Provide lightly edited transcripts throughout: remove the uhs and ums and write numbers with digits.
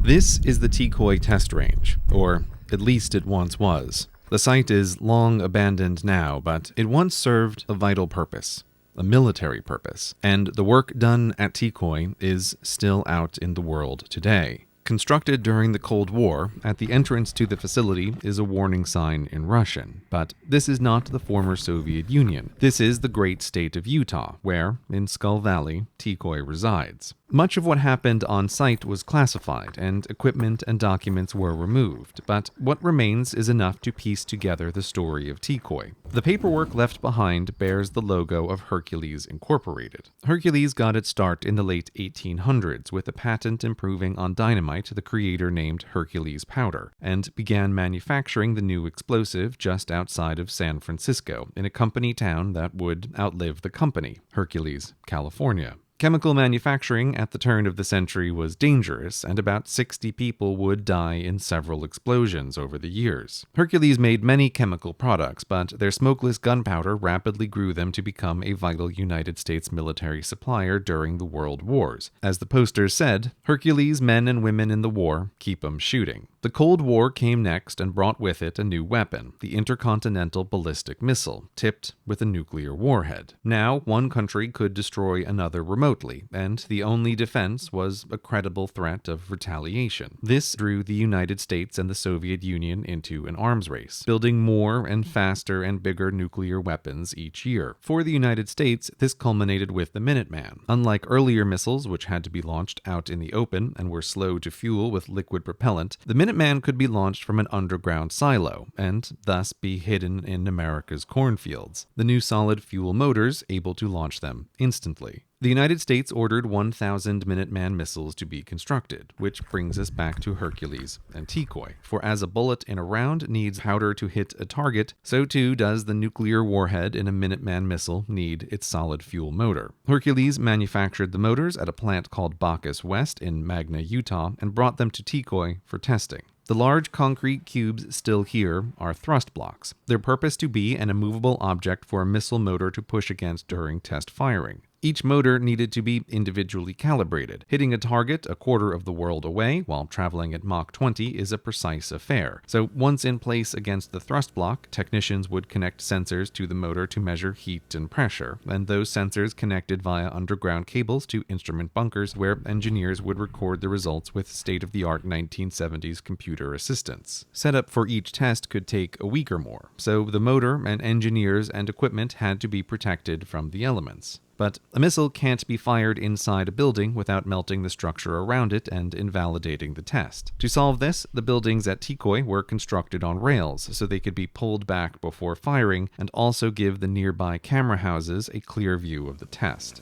This is the TEKOI test range, or at least it once was. The site is long abandoned now, but it once served a vital purpose, a military purpose, and the work done at TEKOI is still out in the world today. Constructed during the Cold War, at the entrance to the facility is a warning sign in Russian, but this is not the former Soviet Union. This is the great state of Utah, where, in Skull Valley, TEKOI resides. Much of what happened on site was classified, and equipment and documents were removed, but what remains is enough to piece together the story of TEKOI. The paperwork left behind bears the logo of Hercules Incorporated. Hercules got its start in the late 1800s with a patent improving on dynamite the creator named Hercules Powder, and began manufacturing the new explosive just outside of San Francisco, in a company town that would outlive the company, Hercules, California. Chemical manufacturing at the turn of the century was dangerous, and about 60 people would die in several explosions over the years. Hercules made many chemical products, but their smokeless gunpowder rapidly grew them to become a vital United States military supplier during the World Wars. As the posters said, Hercules, men and women in the war, keep 'em shooting. The Cold War came next and brought with it a new weapon, the intercontinental ballistic missile, tipped with a nuclear warhead. Now, one country could destroy another remotely, and the only defense was a credible threat of retaliation. This drew the United States and the Soviet Union into an arms race, building more and faster and bigger nuclear weapons each year. For the United States, this culminated with the Minuteman. Unlike earlier missiles, which had to be launched out in the open and were slow to fuel with liquid propellant, the Minuteman could be launched from an underground silo, and thus be hidden in America's cornfields. The new solid fuel motors able to launch them instantly. The United States ordered 1,000 Minuteman missiles to be constructed, which brings us back to Hercules and TEKOI. For as a bullet in a round needs powder to hit a target, so too does the nuclear warhead in a Minuteman missile need its solid fuel motor. Hercules manufactured the motors at a plant called Bacchus West in Magna, Utah, and brought them to TEKOI for testing. The large concrete cubes still here are thrust blocks, their purpose to be an immovable object for a missile motor to push against during test firing. Each motor needed to be individually calibrated. Hitting a target a quarter of the world away while traveling at Mach 20 is a precise affair. So once in place against the thrust block, technicians would connect sensors to the motor to measure heat and pressure, and those sensors connected via underground cables to instrument bunkers where engineers would record the results with state-of-the-art 1970s computer assistants. Setup for each test could take a week or more, so the motor and engineers and equipment had to be protected from the elements. But a missile can't be fired inside a building without melting the structure around it and invalidating the test. To solve this, the buildings at TEKOI were constructed on rails so they could be pulled back before firing and also give the nearby camera houses a clear view of the test.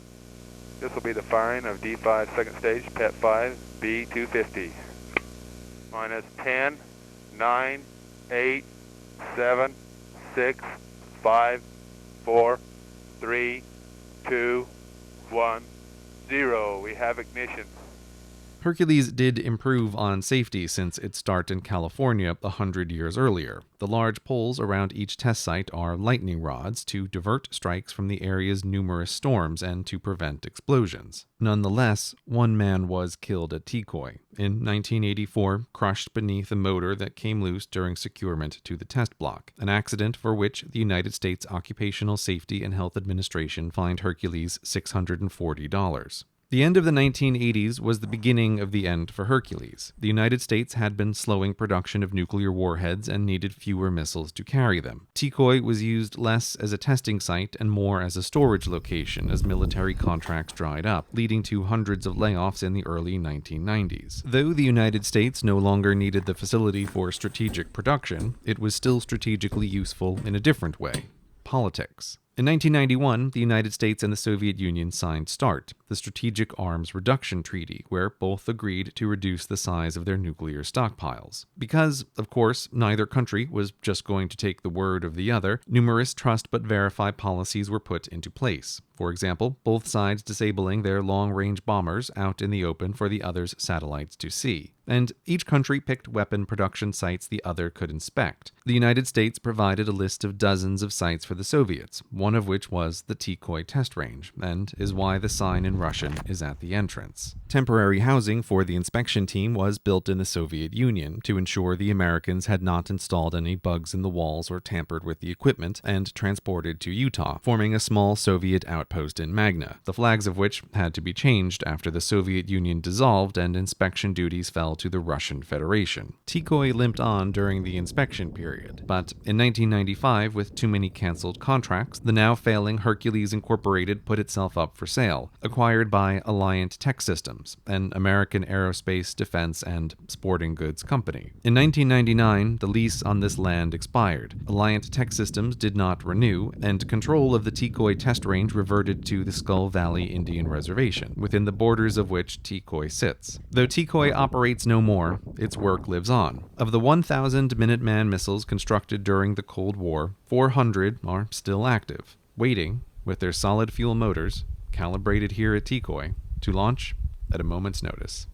This will be the firing of D5 second stage, PET 5, B250. Minus 10, 9, 8, 7, 6, 5, 4, 3, 2, 1, 0. We have ignition. Hercules did improve on safety since its start in California 100 years earlier. The large poles around each test site are lightning rods to divert strikes from the area's numerous storms and to prevent explosions. Nonetheless, one man was killed at TEKOI. In 1984, crushed beneath a motor that came loose during securement to the test block, an accident for which the United States Occupational Safety and Health Administration fined Hercules $640. The end of the 1980s was the beginning of the end for Hercules. The United States had been slowing production of nuclear warheads and needed fewer missiles to carry them. TEKOI was used less as a testing site and more as a storage location as military contracts dried up, leading to hundreds of layoffs in the early 1990s. Though the United States no longer needed the facility for strategic production, it was still strategically useful in a different way: politics. In 1991, the United States and the Soviet Union signed START, the Strategic Arms Reduction Treaty, where both agreed to reduce the size of their nuclear stockpiles. Because, of course, neither country was just going to take the word of the other, numerous trust but verify policies were put into place. For example, both sides disabling their long-range bombers out in the open for the other's satellites to see. and each country picked weapon production sites the other could inspect. The United States provided a list of dozens of sites for the Soviets, one of which was the TEKOI test range, and is why the sign in Russian is at the entrance. Temporary housing for the inspection team was built in the Soviet Union to ensure the Americans had not installed any bugs in the walls or tampered with the equipment, and transported to Utah, forming a small Soviet outpost in Magna, the flags of which had to be changed after the Soviet Union dissolved and inspection duties fell to the Russian Federation. TEKOI limped on during the inspection period, but in 1995, with too many cancelled contracts, the now failing Hercules Incorporated put itself up for sale, acquired by Alliant Tech Systems, an American aerospace, defense, and sporting goods company. In 1999, the lease on this land expired. Alliant Tech Systems did not renew, and control of the TEKOI test range reverted to the Skull Valley Indian Reservation, within the borders of which TEKOI sits. Though TEKOI operates no more, its work lives on. Of the 1,000 Minuteman missiles constructed during the Cold War, 400 are still active, waiting, with their solid fuel motors, calibrated here at TEKOI, to launch at a moment's notice.